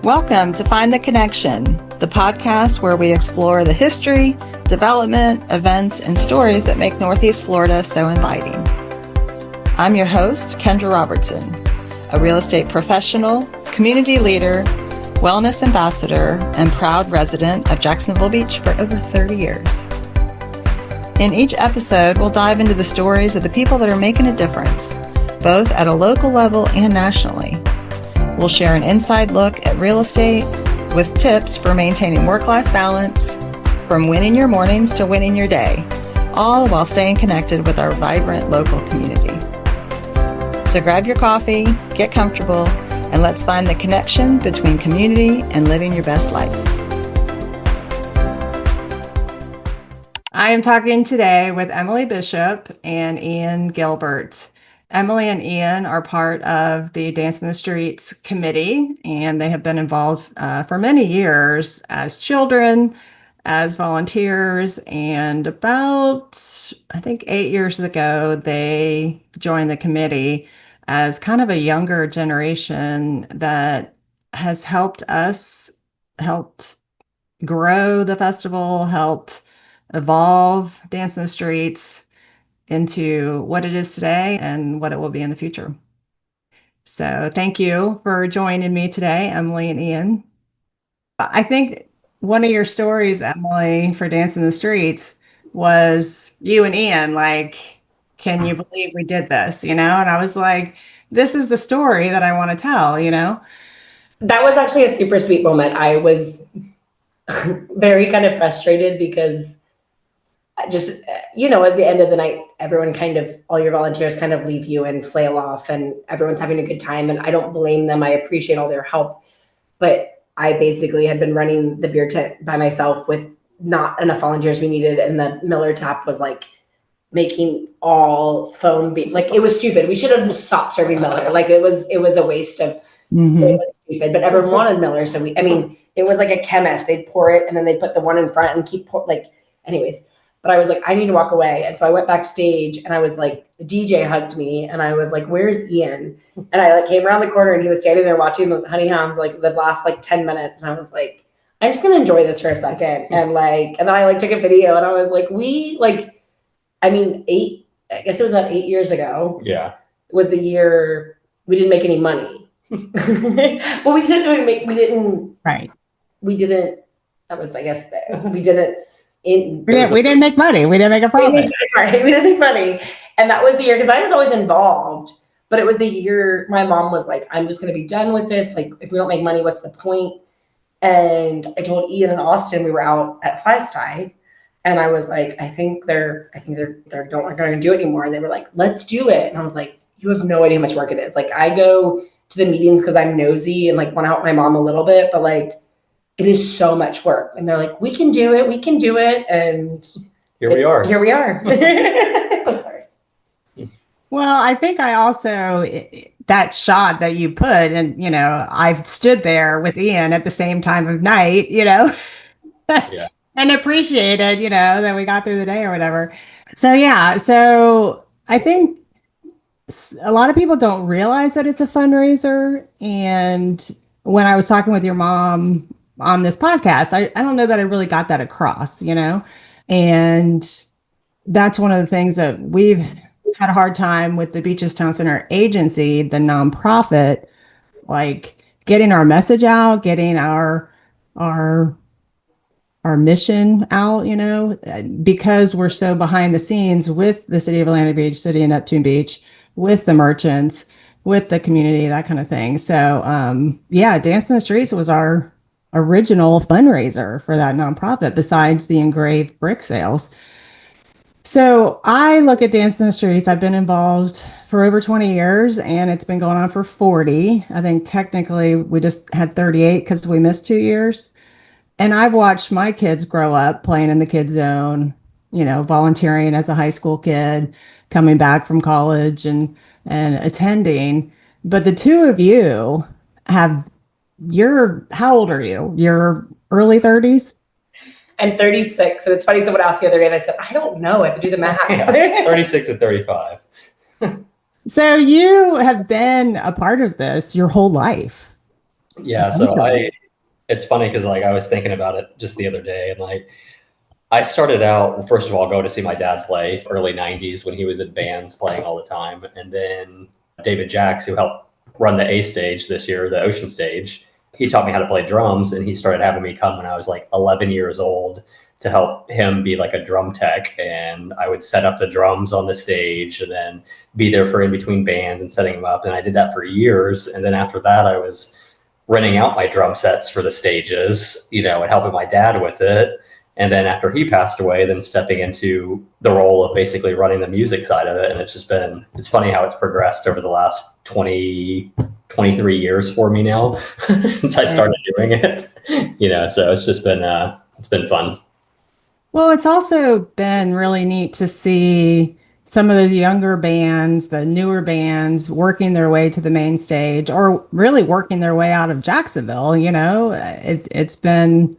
Welcome to Find the Connection, the podcast where we explore the history, development, events, and stories that make Northeast Florida so inviting. I'm your host, Kendra Robertson, a real estate professional, community leader, wellness ambassador, and proud resident of Jacksonville Beach for over 30 years. In each episode, we'll dive into the stories of the people that are making a difference, both at a local level and nationally. We'll share an inside look at real estate with tips for maintaining work-life balance, from winning your mornings to winning your day, all while staying connected with our vibrant local community. So grab your coffee, get comfortable, and let's find the connection between community and living your best life. I am talking today with Emilie Bishop and Ian Gilbert. Emilie and Ian are part of the Dancin the Streets committee, and they have been involved for many years as children, as volunteers, and about, I think 8 years ago, they joined the committee as kind of a younger generation that has helped grow the festival, helped evolve Dancin the Streets into what it is today and what it will be in the future. So thank you for joining me today, Emilie and Ian. I think one of your stories, Emilie, for Dancin the Streets was you and Ian, like, can you believe we did this, And I was like, this is the story that I want to tell, That was actually a super sweet moment. I was very kind of frustrated because just, at the end of the night, all your volunteers kind of leave you and flail off and everyone's having a good time. And I don't blame them. I appreciate all their help. But I basically had been running the beer tent by myself with not enough volunteers we needed. And the Miller tap was like making all foam be like, it was stupid. We should have stopped serving Miller. Like it was a waste of, It was stupid, but everyone wanted Miller. So it was like a chemist. They'd pour it and then they'd put the one in front and anyways. But I was like, I need to walk away. And so I went backstage and I was like, the DJ hugged me and I was like, where's Ian? And I came around the corner and he was standing there watching the Honey Hounds the last 10 minutes. And I was like, I'm just going to enjoy this for a second. And then I took a video and I was like, I guess it was about 8 years ago. Yeah. Was the year we didn't make any money. Well, we didn't. Right. We didn't. That was, I guess, we didn't. We didn't make money. We didn't make a profit. Sorry, we didn't make money. And that was the year, because I was always involved, but it was the year my mom was like, I'm just going to be done with this. If we don't make money, what's the point? And I told Ian and Austin, we were out at Feisty, and I was like, I think they're not going to do it anymore. And they were like, let's do it. And I was like, you have no idea how much work it is. I go to the meetings because I'm nosy and want to help my mom a little bit, but it is so much work. And they're like, we can do it. And here we are. Oh, sorry. Well, I think I also, that shot that you put, and, I've stood there with Ian at the same time of night, yeah. And appreciated, that we got through the day or whatever. So, yeah. So I think a lot of people don't realize that it's a fundraiser. And when I was talking with your mom on this podcast, I don't know that I really got that across, and that's one of the things that we've had a hard time with the Beaches Town Center agency, the nonprofit, getting our message out, getting our mission out, because we're so behind the scenes with the city of Atlantic Beach, city of Neptune Beach, with the merchants, with the community, that kind of thing. So, Dancin the Streets was our original fundraiser for that nonprofit, besides the engraved brick sales. So I look at Dancin the Streets. I've been involved for over 20 years, and it's been going on for 40. I think technically we just had 38 because we missed 2 years. And I've watched my kids grow up playing in the kids zone, volunteering as a high school kid, coming back from college and attending. But the two of you how old are you? You're early 30s? I'm 36. And it's funny, someone asked the other day and I said, I don't know. I have to do the math. 36 and 35. So you have been a part of this your whole life. Yeah, it's funny because like I was thinking about it just the other day, and like I started out, first of all, going to see my dad play early 90s when he was in bands playing all the time. And then David Jacks, who helped run the A stage this year, the Ocean stage, he taught me how to play drums, and he started having me come when I was like 11 years old to help him be like a drum tech. And I would set up the drums on the stage and then be there for in between bands and setting them up. And I did that for years. And then after that, I was renting out my drum sets for the stages, and helping my dad with it. And then after he passed away, then stepping into the role of basically running the music side of it. And it's funny how it's progressed over the last 23 years for me now since I started doing it, so it's been fun. Well, it's also been really neat to see some of those younger bands, the newer bands, working their way to the main stage or really working their way out of Jacksonville. It's been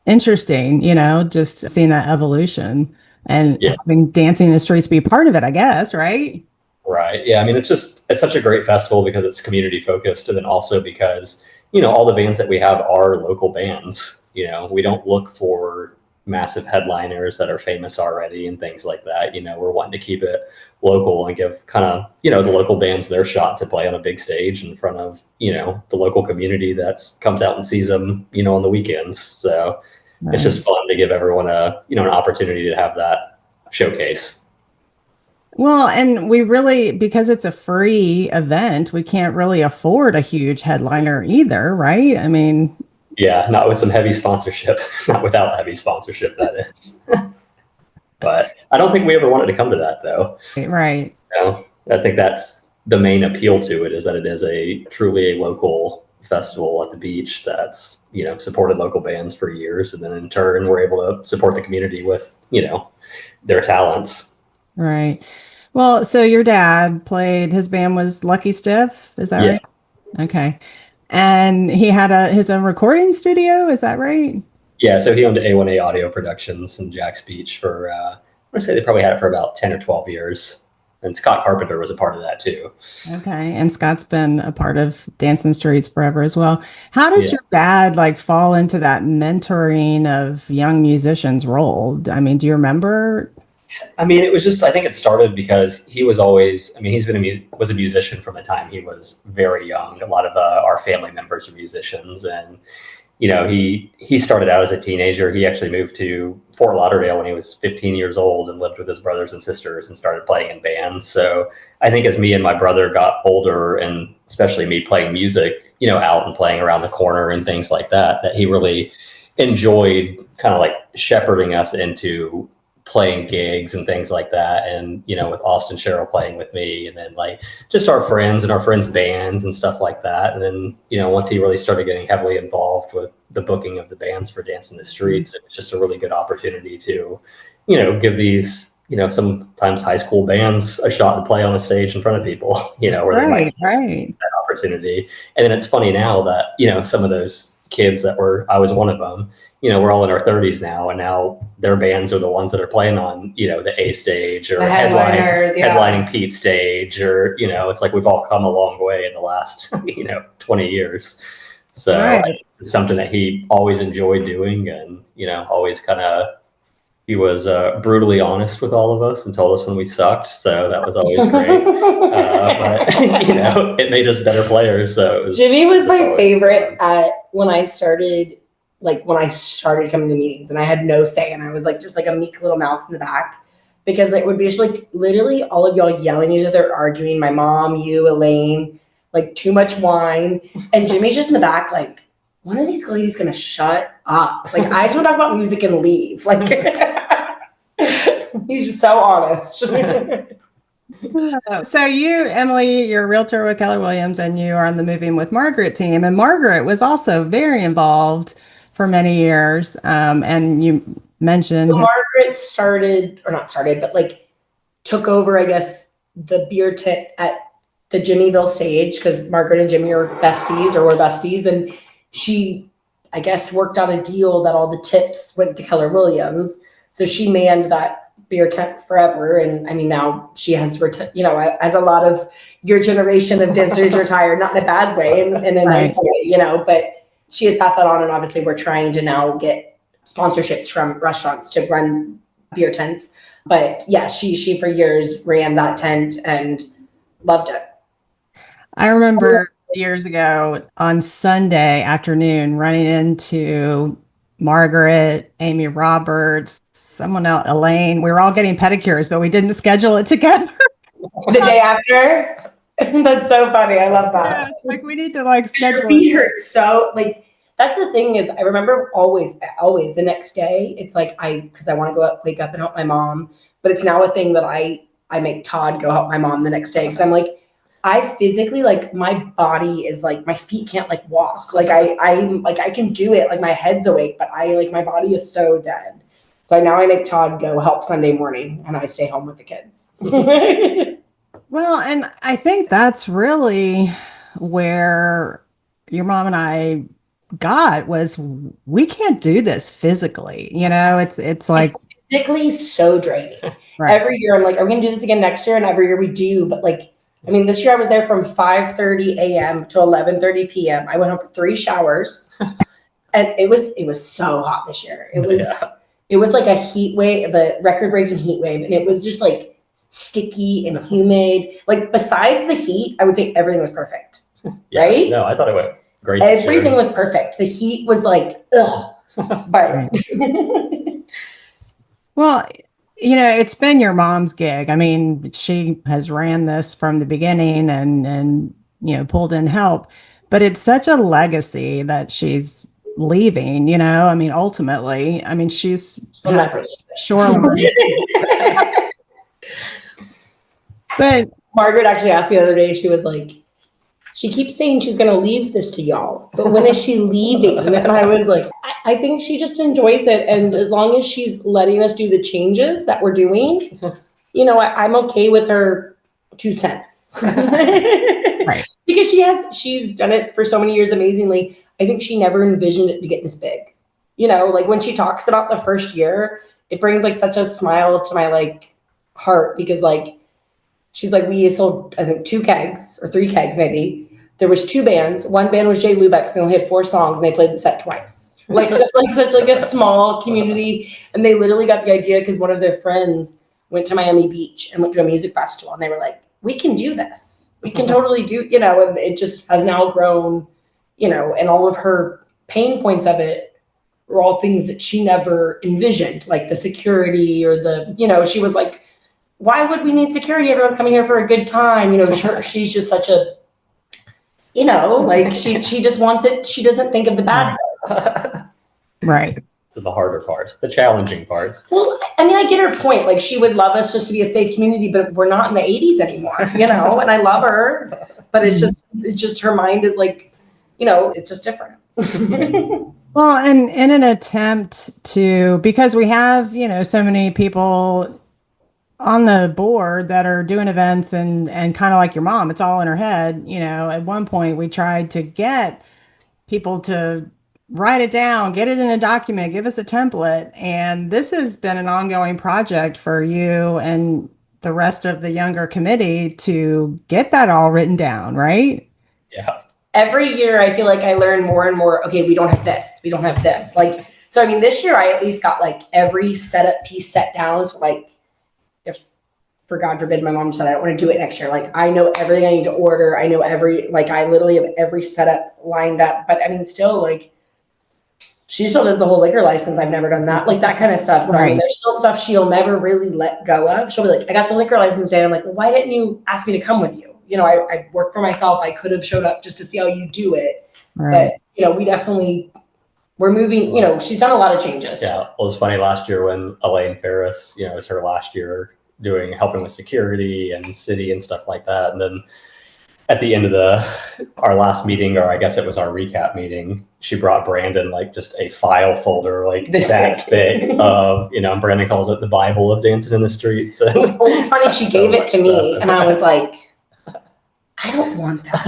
interesting, just seeing that evolution and having Dancing the Streets be part of it, I guess, right? Right. Yeah. I mean, it's such a great festival because it's community focused. And then also because, all the bands that we have are local bands. We don't look for massive headliners that are famous already and things like that. We're wanting to keep it local and give kind of, the local bands their shot to play on a big stage in front of, the local community that comes out and sees them, on the weekends. So It's just fun to give everyone an opportunity to have that showcase. Well, and we really, because it's a free event, we can't really afford a huge headliner either, right? I mean, yeah, not with some heavy sponsorship, not without heavy sponsorship, that is. But I don't think we ever wanted to come to that, though. Right. I think that's the main appeal to it, is that it is truly a local festival at the beach that's, supported local bands for years. And then in turn, we're able to support the community with, their talents. Right. Well, so your dad played, his band was Lucky Stiff, is that right? Okay. And he had his own recording studio, is that right? Yeah, so he owned A1A Audio Productions in Jack's Beach for, I want to say they probably had it for about 10 or 12 years. And Scott Carpenter was a part of that too. Okay. And Scott's been a part of Dancin the Streets forever as well. How did your dad fall into that mentoring of young musicians role? I mean, do you remember? I mean, it was just, I think it started because he was always, was a musician from the time he was very young. A lot of our family members are musicians, and, he started out as a teenager. He actually moved to Fort Lauderdale when he was 15 years old and lived with his brothers and sisters and started playing in bands. So I think as me and my brother got older, and especially me playing music, out and playing around the corner and things like that, that he really enjoyed kind of shepherding us into playing gigs and things like that. And, with Austin Sherrill playing with me, and then just our friends and our friends' bands and stuff like that. And then, once he really started getting heavily involved with the booking of the bands for Dancin the Streets, it was just a really good opportunity to, give these, sometimes high school bands a shot to play on a stage in front of people, where they might get that opportunity. And then it's funny now that, some of those kids I was one of them, we're all in our 30s now, and now their bands are the ones that are playing on, the A stage or headlining Pete stage, or, it's like we've all come a long way in the last, 20 years. So it's something that he always enjoyed doing, and, always he was brutally honest with all of us and told us when we sucked. So that was always great. But, it made us better players. So Jimmy was my favorite when I started coming to meetings, and I had no say, and I was just a meek little mouse in the back, because it would be just literally all of y'all yelling at each other, arguing, my mom, you, Elaine, too much wine, and Jimmy's just in the back one of these ladies gonna shut up. I just want to talk about music and leave. He's just so honest. So you, Emilie, you're a realtor with Keller Williams, and you are on the Moving with Margaret team, and Margaret was also very involved for many years. And you mentioned Margaret took over, I guess, the beer tit at the Jimmyville stage, because Margaret and Jimmy are besties, or were besties, and she, I guess, worked out a deal that all the tips went to Keller Williams. So she manned that beer tent forever. And I mean, now she has, as a lot of your generation of dancers retired, not in a bad way, in a nice way, but she has passed that on. And obviously we're trying to now get sponsorships from restaurants to run beer tents. But yeah, she for years ran that tent and loved it. I remember years ago on Sunday afternoon running into Margaret, Amy Roberts, someone else, Elaine. We were all getting pedicures, but we didn't schedule it together. The day after? That's so funny. I love that. Yeah, it's like we need to schedule your feet hurt so that's the thing is I remember always the next day it's because I want to wake up and help my mom, but it's now a thing that I make Todd go help my mom the next day because I'm I physically my body is my feet can't walk. I can do it. My head's awake, but my body is so dead. So now I make Todd go help Sunday morning and I stay home with the kids. Well, and I think that's really where your mom and I got was we can't do this physically. It's physically so draining. Right. Every year I'm are we gonna do this again next year? And every year we do, but this year I was there from 5:30 a.m. to 11:30 p.m. I went home for 3 showers and it was so hot this year. It was like a heat wave, the record-breaking heat wave, and it was just sticky and humid. Besides the heat, I would say everything was perfect. Yeah, right? No, I thought it went great. Everything was perfect. The heat was ugh. But well, it's been your mom's gig. I mean, she has ran this from the beginning and pulled in help, but it's such a legacy that she's leaving, I mean, ultimately, she's shoreline. But Margaret actually asked the other day, she was she keeps saying she's going to leave this to y'all, but when is she leaving? And I was I think she just enjoys it. And as long as she's letting us do the changes that we're doing, I'm okay with her 2 cents. Right. Because she's done it for so many years amazingly. I think she never envisioned it to get this big. When she talks about the first year, it brings such a smile to my heart because she's we sold, I think 2 kegs or 3 kegs maybe. There was 2 bands. One band was Jay Lubeck's. They only had 4 songs and they played the set twice. Just such a small community. And they literally got the idea because one of their friends went to Miami Beach and went to a music festival. And they were we can do this. We can totally do, and it just has now grown, and all of her pain points of it were all things that she never envisioned, the security or she was why would we need security? Everyone's coming here for a good time. She's just such a, she just wants it. She doesn't think of the bad parts. Right. The harder parts, the challenging parts. Well, I get her point. She would love us just to be a safe community, but we're not in the 80s anymore, and I love her, but it's just her mind is it's just different. Well, and in an attempt to, because we have, so many people on the board that are doing events and kind of like your mom, it's all in her head. At one point we tried to get people to write it down, get it in a document, give us a template. And this has been an ongoing project for you and the rest of the younger committee to get that all written down, right? Yeah. Every year I feel I learn more and more. Okay, we don't have this. We don't have this. So this year I at least got every setup piece set down. So if for God forbid my mom said I don't want to do it next year, I know everything I need to order. I know I literally have every setup lined up. But still she still does the whole liquor license. I've never done that, that kind of stuff. So Right. There's still stuff she'll never really let go of. She'll be I got the liquor license day. I'm well, why didn't you ask me to come with you? I work for myself. I could have showed up just to see how you do it. Right. But, we're moving, she's done a lot of changes. Yeah. Well, it was funny last year when Elaine Ferris, it was her last year helping with security and city and stuff like that. And then at the end of our last meeting, or I guess it was our recap meeting, she brought Brandon just a file folder that thick of, Brandon calls it the Bible of Dancing in the Streets. It's funny, she gave it to me and I was I don't want that.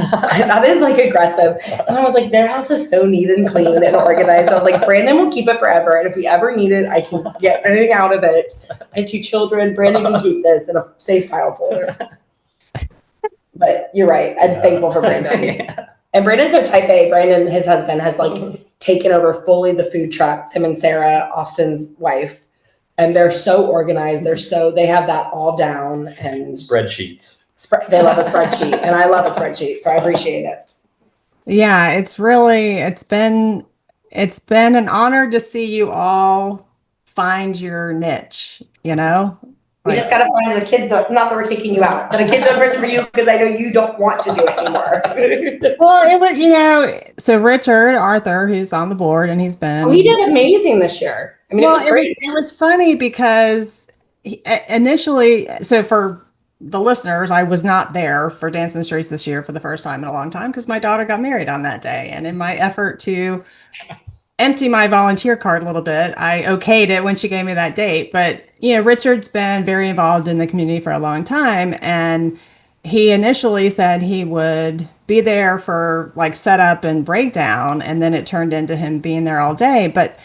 That is like aggressive. And I was like, their house is so neat and clean and organized. I was like, Brandon will keep it forever. And if we ever need it, I can get anything out of it. I have 2 children. Brandon can keep this in a safe file folder. But you're right. I'm thankful for Brandon. Yeah. And Brandon's a type A. Brandon, his husband, has like taken over fully the food truck. Tim and Sarah, Austin's wife. And they're so organized. They have that all down. And Spreadsheets. They love a spreadsheet, and I love a spreadsheet, so I appreciate it. Yeah, it's been an honor to see you all find your niche, you know? We just got to find the kids, not that we're kicking you out, but a kids person for you, because I know you don't want to do it anymore. Well, it was, you know, so Richard Arthur, who's on the board, and he's been... He did amazing this year. I mean, well, it was great. It was funny because initially, so for the listeners, I was not there for Dancin the Streets this year for the first time in a long time because my daughter got married on that day. And in my effort to empty my volunteer card a little bit, I okayed it when she gave me that date. But, you know, Richard's been very involved in the community for a long time. And he initially said he would be there for like setup and breakdown. And then it turned into him being there all day. But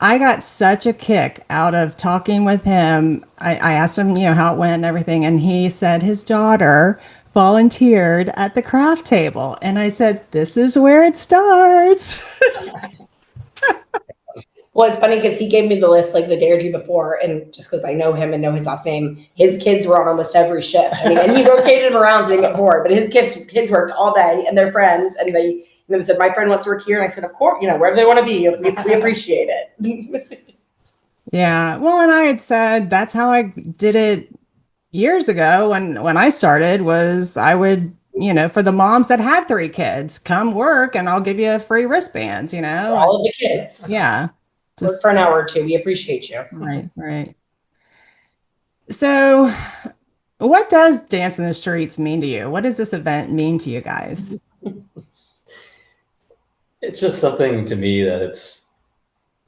I got such a kick out of talking with him. I asked him, you know, how it went and everything. And he said his daughter volunteered at the craft table. And I said, this is where it starts. Well, it's funny because he gave me the list like the day or two before. And just because I know him and know his last name, his kids were on almost every shift. I mean, and he rotated them around so they didn't get bored. But his kids worked all day and they're friends. And they said, my friend wants to work here. And I said, of course, you know, wherever they want to be, we appreciate it. Yeah. Well, and I had said that's how I did it years ago when I started was I would, you know, for the moms that had 3 kids, come work and I'll give you free wristbands, you know. For all of the kids. Yeah. Just for an hour or 2. We appreciate you. Right. So what does Dancin the Streets mean to you? What does this event mean to you guys? It's just something to me that it's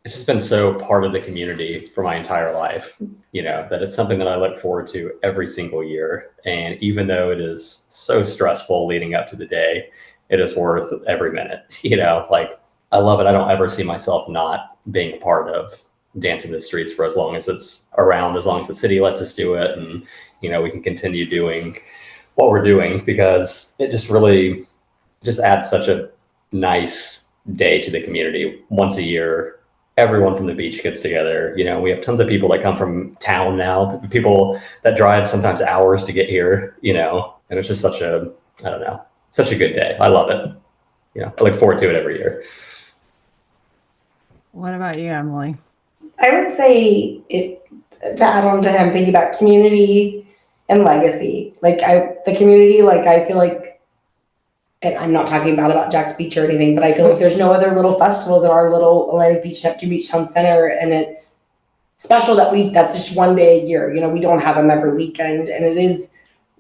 just been so part of the community for my entire life, you know, that it's something that I look forward to every single year. And even though it is so stressful leading up to the day, it is worth every minute, you know, like I love it. I don't ever see myself not being a part of Dancin the Streets for as long as it's around, as long as the city lets us do it. And, you know, we can continue doing what we're doing because it just really just adds such a nice day to the community. Once a year, everyone from the beach gets together. You know, we have tons of people that come from town now, people that drive sometimes hours to get here, you know, and it's just such a, I don't know, such a good day. I love it. You know, I look forward to it every year. What about you, Emilie? I would say it to add on to him, thinking about community and legacy. Like the community, like I feel like, and I'm not talking about Jack's Beach or anything, but I feel like there's no other little festivals in our little Atlantic Beach, Neptune Beach Town Center, and it's special that's just one day a year. You know, we don't have them every weekend, and it is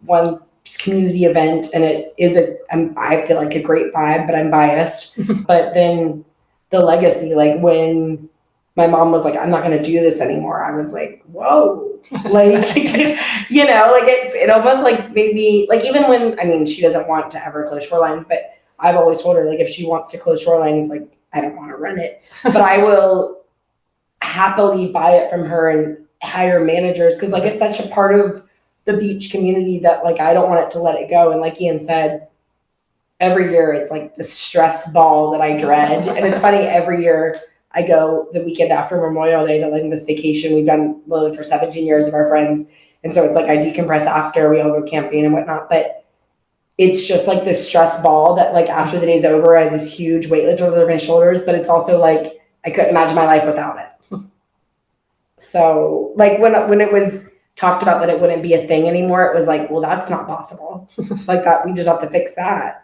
one community event, and it is I feel like a great vibe, but I'm biased. But then the legacy, like when my mom was like, I'm not going to do this anymore, I was like, whoa, like, you know, like it almost like made me, like, even when, I mean, she doesn't want to ever close shorelines, but I've always told her, like, if she wants to close shorelines, like, I don't want to run it, but I will happily buy it from her and hire managers. Cause like, it's such a part of the beach community that like, I don't want it to let it go. And like Ian said, every year it's like the stress ball that I dread. And it's funny, every year I go the weekend after Memorial Day to like this vacation. We've done literally for 17 years of our friends. And so it's like I decompress after, we all go camping and whatnot. But it's just like this stress ball that like after the day's over, I have this huge weight lift over my shoulders. But it's also like I couldn't imagine my life without it. So like when it was talked about that it wouldn't be a thing anymore, it was like, well, that's not possible. Like that, we just have to fix that.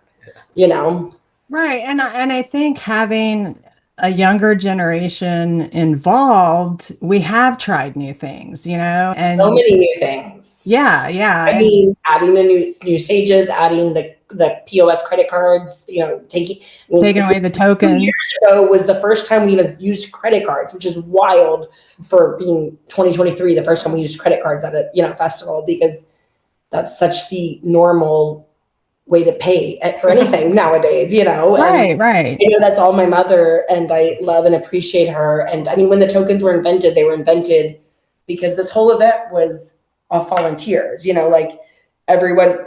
You know? Right. And I think having a younger generation involved, we have tried new things, you know, and so many new things. Yeah. I mean, adding the new stages, adding the POS credit cards, you know, taking away the token. 2 years ago was the first time we even used credit cards, which is wild for being 2023, the first time we used credit cards at a, you know, festival, because that's such the normal way to pay for anything nowadays, you know? And right. I know that's all my mother, and I love and appreciate her. And I mean, when the tokens were invented, they were invented because this whole event was off volunteers, you know, like everyone,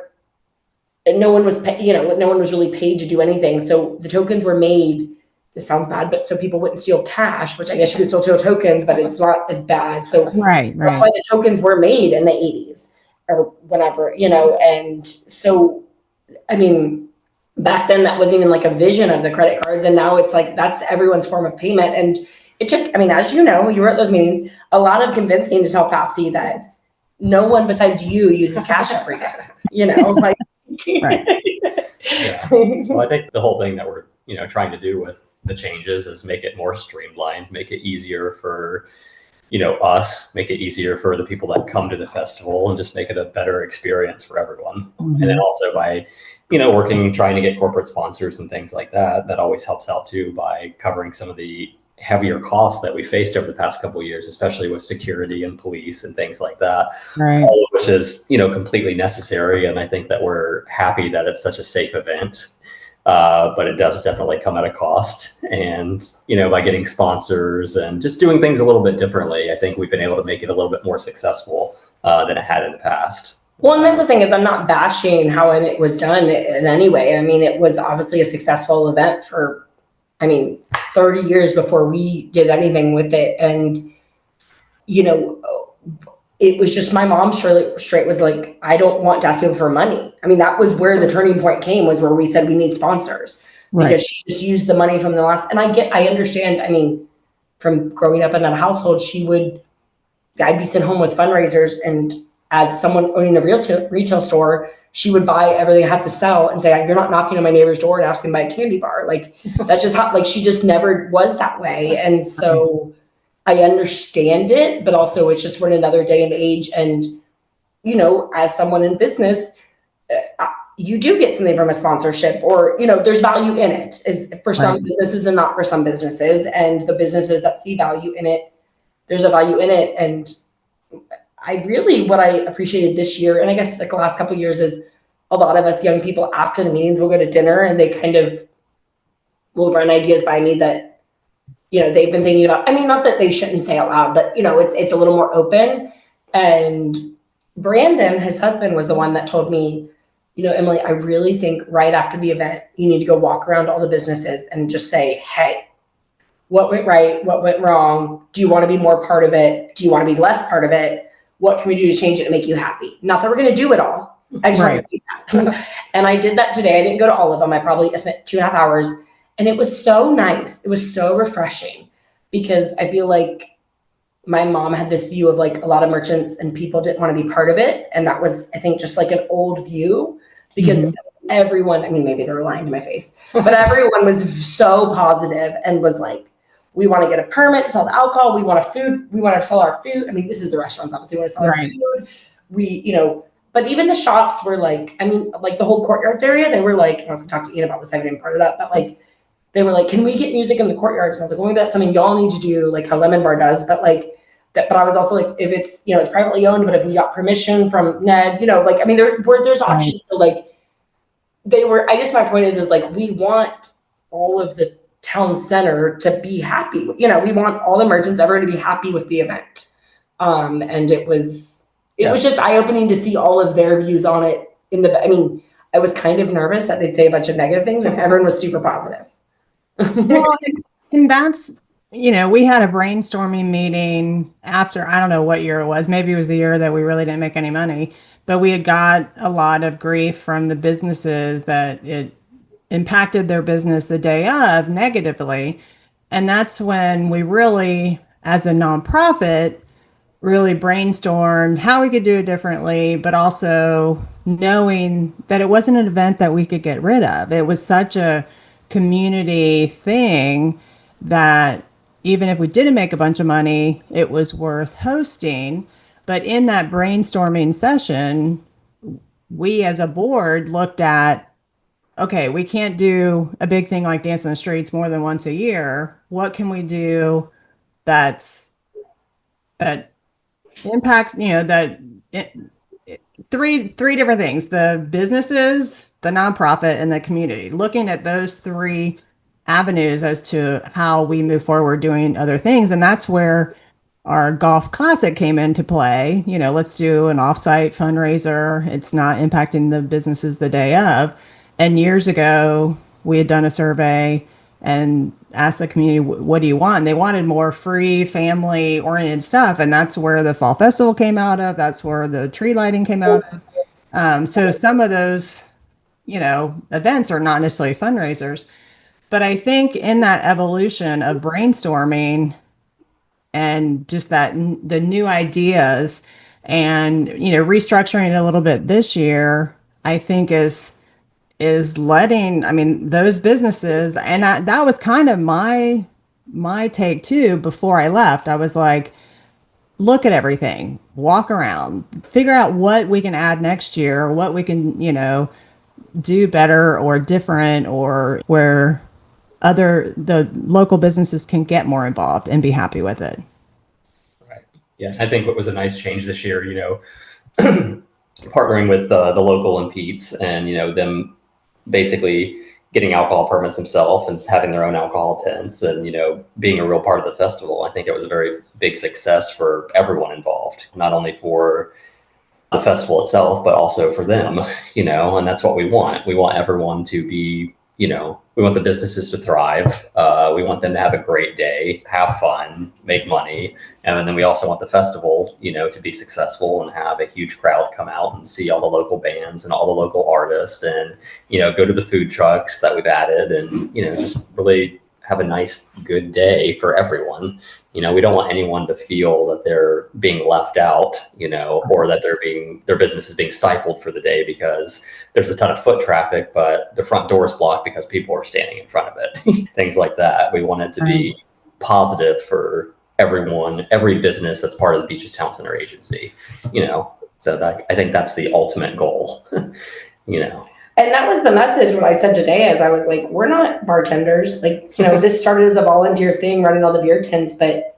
and no one was, no one was really paid to do anything. So the tokens were made, this sounds bad, but so people wouldn't steal cash, which I guess you could still steal tokens, but it's not as bad. So Right. that's why the tokens were made in the 80s or whenever, you know? And so, I mean, back then that wasn't even like a vision of the credit cards. And now it's like, that's everyone's form of payment. And it took, I mean, as you know, you were at those meetings, a lot of convincing to tell Patsy that no one besides you uses cash every day, you know, like. Right. Yeah. Well, I think the whole thing that we're, trying to do with the changes is make it more streamlined, make it easier for, us, make it easier for the people that come to the festival, and just make it a better experience for everyone. Mm-hmm. And then also by, trying to get corporate sponsors and things like that, that always helps out too, by covering some of the heavier costs that we faced over the past couple of years, especially with security and police and things like that, Right. all of which is, completely necessary. And I think that we're happy that it's such a safe event. But it does definitely come at a cost. And, by getting sponsors and just doing things a little bit differently, I think we've been able to make it a little bit more successful than it had in the past. Well, and that's the thing, is I'm not bashing how it was done in any way. I mean, it was obviously a successful event for, 30 years before we did anything with it. And, it was just, my mom straight was like, I don't want to ask people for money. I mean, that was where the turning point came, was where we said we need sponsors, because she just used the money from the last, and I understand, I mean, from growing up in that household, I'd be sent home with fundraisers, and as someone owning a retail store, she would buy everything I have to sell and say, you're not knocking on my neighbor's door and asking to buy a candy bar. Like, that's just how, like, she just never was that way. And so I understand it, but also it's just, we're in another day and age. And, as someone in business, you do get something from a sponsorship, or, there's value in it, is for some businesses and not for some businesses. And the businesses that see value in it, there's a value in it. And what I appreciated this year, and I guess like the last couple of years, is a lot of us young people after the meetings will go to dinner, and they kind of will run ideas by me that, they've been thinking about. I mean, not that they shouldn't say out loud, but it's a little more open. And Brandon, his husband, was the one that told me, Emilie, I really think right after the event, you need to go walk around all the businesses and just say, hey, what went right? What went wrong? Do you want to be more part of it? Do you want to be less part of it? What can we do to change it and make you happy? Not that we're going to do it all. I just want to do that. And I did that today. I didn't go to all of them. I spent 2.5 hours, and it was so nice. It was so refreshing, because I feel like my mom had this view of like a lot of merchants and people didn't want to be part of it. And that was, I think, just like an old view, because everyone, I mean, maybe they were lying to my face, but everyone was so positive and was like, we want to get a permit to sell the alcohol. We want to sell our food. I mean, this is the restaurants, obviously. We want to sell our food. We, but even the shops were like, I mean, like the whole courtyards area, they were like, I was going to talk to Ian about this, I haven't even brought it up, but like, they were like, can we get music in the courtyards? And I was like, well, maybe that's something y'all need to do, like how Lemon Bar does. But like that, but I was also like, if it's, it's privately owned, but if we got permission from Ned, like, I mean, there's options. So like my point is like, we want all of the town center to be happy. We want all the merchants ever to be happy with the event. And it was just eye-opening to see all of their views on it. I was kind of nervous that they'd say a bunch of negative things, and everyone was super positive. Well, and that's, we had a brainstorming meeting after, I don't know what year it was. Maybe it was the year that we really didn't make any money, but we had got a lot of grief from the businesses that it impacted their business the day of negatively. And that's when we really, as a nonprofit, really brainstormed how we could do it differently, but also knowing that it wasn't an event that we could get rid of. It was such a community thing that even if we didn't make a bunch of money, it was worth hosting. But in that brainstorming session, we as a board looked at, okay, we can't do a big thing like Dancin the Streets more than once a year. What can we do that impacts, three different things: the businesses, the nonprofit, and the community. Looking at those three avenues as to how we move forward doing other things. And that's where our golf classic came into play. Let's do an offsite fundraiser. It's not impacting the businesses the day of. And years ago, we had done a survey and asked the community, what do you want? And they wanted more free, family oriented stuff. And that's where the fall festival came out of. That's where the tree lighting came out of. So some of those, events are not necessarily fundraisers. But I think in that evolution of brainstorming and just the new ideas and, restructuring it a little bit this year, I think is letting, those businesses, and that was kind of my take too. Before I left, I was like, look at everything, walk around, figure out what we can add next year, what we can, do better or different, or where the local businesses can get more involved and be happy with it. Right. Yeah. I think what was a nice change this year, partnering with the local and Pete's and, them basically getting alcohol permits themselves and having their own alcohol tents and, being a real part of the festival. I think it was a very big success for everyone involved, not only for the festival itself, but also for them, and that's what we want. We want everyone to be, we want the businesses to thrive. We want them to have a great day, have fun, make money. And then we also want the festival, to be successful and have a huge crowd come out and see all the local bands and all the local artists and, go to the food trucks that we've added and, just really have a nice, good day for everyone. We don't want anyone to feel that they're being left out, or that their business is being stifled for the day because there's a ton of foot traffic, but the front door is blocked because people are standing in front of it. Things like that. We want it to be positive for everyone, every business that's part of the Beaches Town Center agency, so that I think that's the ultimate goal, And that was the message what I said today as I was like, we're not bartenders. Like, this started as a volunteer thing, running all the beer tents, but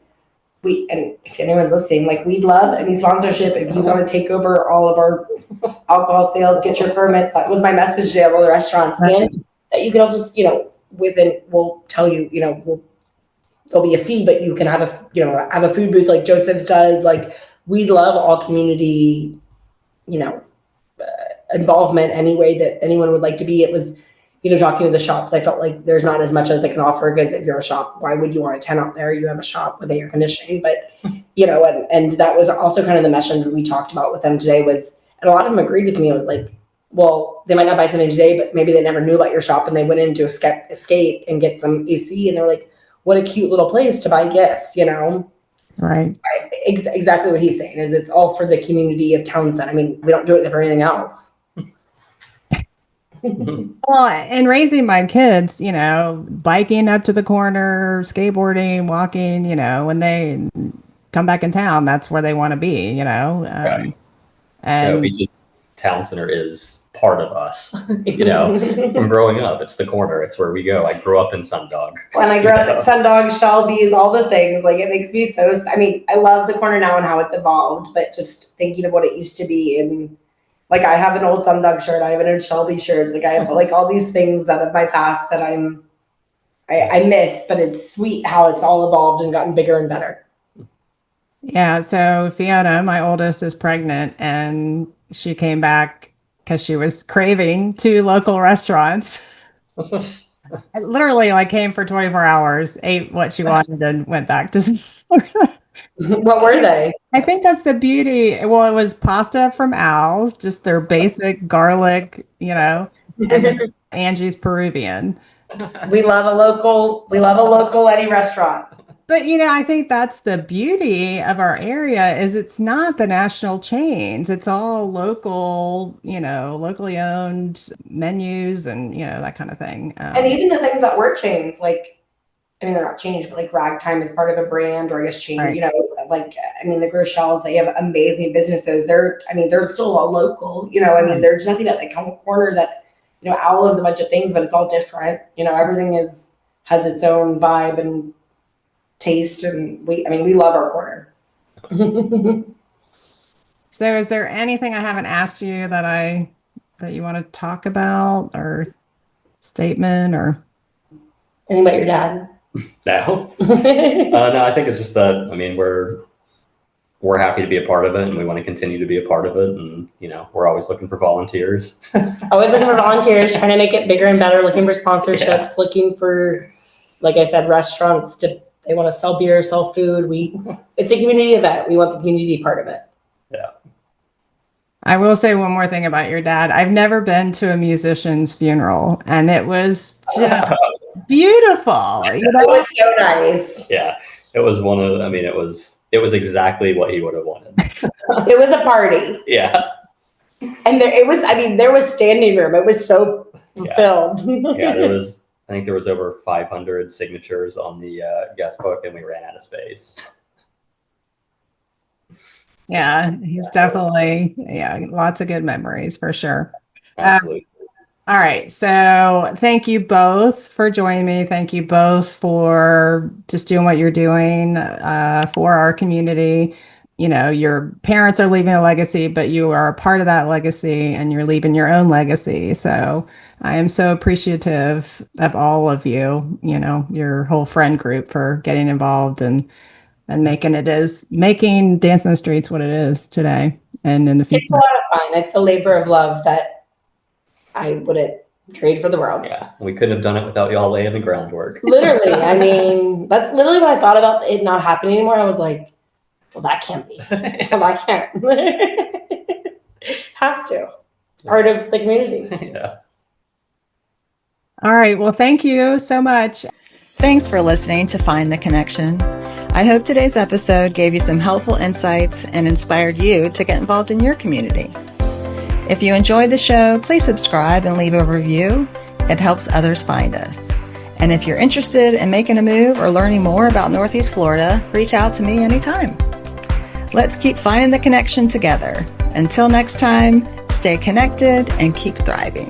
and if anyone's listening, like, we'd love any sponsorship. If you want to take over all of our alcohol sales, get your permits. That was my message to all the restaurants. And that you can also, we'll tell you, there'll be a fee, but you can have have a food booth like Joseph's does. Like, we'd love all community, involvement any way that anyone would like to be. It was, talking to the shops, I felt like there's not as much as they can offer, because if you're a shop, why would you want a tent out there? You have a shop with air conditioning. But, and that was also kind of the message we talked about with them today was, and a lot of them agreed with me. It was like, well, they might not buy something today, but maybe they never knew about your shop and they went in to escape and get some AC and they're like, what a cute little place to buy gifts, Right. Exactly what he's saying is it's all for the community of Townsend. We don't do it for anything else. Well, and raising my kids, biking up to the corner, skateboarding, walking, when they come back in town, that's where they want to be, Right. And Beaches Town Center is part of us, from growing up. It's the corner. It's where we go. I grew up in Sundog. When I grew up at Sundog, Shelby's, all the things, like, it makes me so, I love the corner now and how it's evolved, but just thinking of what it used to be. And like, I have an old Sundog shirt. I have an old Shelby shirt. Like, I have like all these things that of my past that I miss, but it's sweet how it's all evolved and gotten bigger and better. Yeah. So Fiona, my oldest, is pregnant, and she came back because she was craving 2 local restaurants. I literally came for 24 hours, ate what she wanted, and went back to. What were they? I think that's the beauty. Well, it was pasta from Al's, just their basic garlic, and then Angie's Peruvian. We love a local any restaurant. But, I think that's the beauty of our area is it's not the national chains. It's all local, locally owned menus and, that kind of thing. And even the things that were chains, they're not changed, but like Ragtime is part of a brand, or I guess chain, Right. The Groshells, they have amazing businesses. They're still all local, there's nothing at the corner that, Owl owns a bunch of things, but it's all different. Everything has its own vibe and taste. And we love our corner. So is there anything I haven't asked you that I that you want to talk about, or statement, or Anything about your dad? No. No, I think it's just that, I mean, we're happy to be a part of it, and we want to continue to be a part of it. And, we're always looking for volunteers. Always looking for volunteers, trying to make it bigger and better, looking for sponsorships, looking for, like I said, restaurants they want to sell beer, sell food. It's a community event. We want the community to be part of it. Yeah. I will say one more thing about your dad. I've never been to a musician's funeral, and it was just beautiful. It was so nice. Yeah. It was it was exactly what he would have wanted. It was a party. Yeah. And there was standing room. It was so filled. Yeah, I think there was over 500 signatures on the guest book, and we ran out of space. Yeah, he's definitely, lots of good memories for sure. Absolutely. All right. So thank you both for joining me. Thank you both for just doing what you're doing for our community. Your parents are leaving a legacy, but you are a part of that legacy, and you're leaving your own legacy. So I am so appreciative of all of you, your whole friend group, for getting involved and making Dancin the Streets what it is today and in the future. It's a lot of fun. It's a labor of love that I wouldn't trade for the world. Yeah, we couldn't have done it without y'all laying the groundwork. Literally. I mean, that's literally when I thought about it not happening anymore. I was like, well, that can't be. That can't. Has to. It's part of the community. Yeah. All right. Well, thank you so much. Thanks for listening to Find the Connection. I hope today's episode gave you some helpful insights and inspired you to get involved in your community. If you enjoyed the show, please subscribe and leave a review. It helps others find us. And if you're interested in making a move or learning more about Northeast Florida, reach out to me anytime. Let's keep finding the connection together. Until next time, stay connected and keep thriving.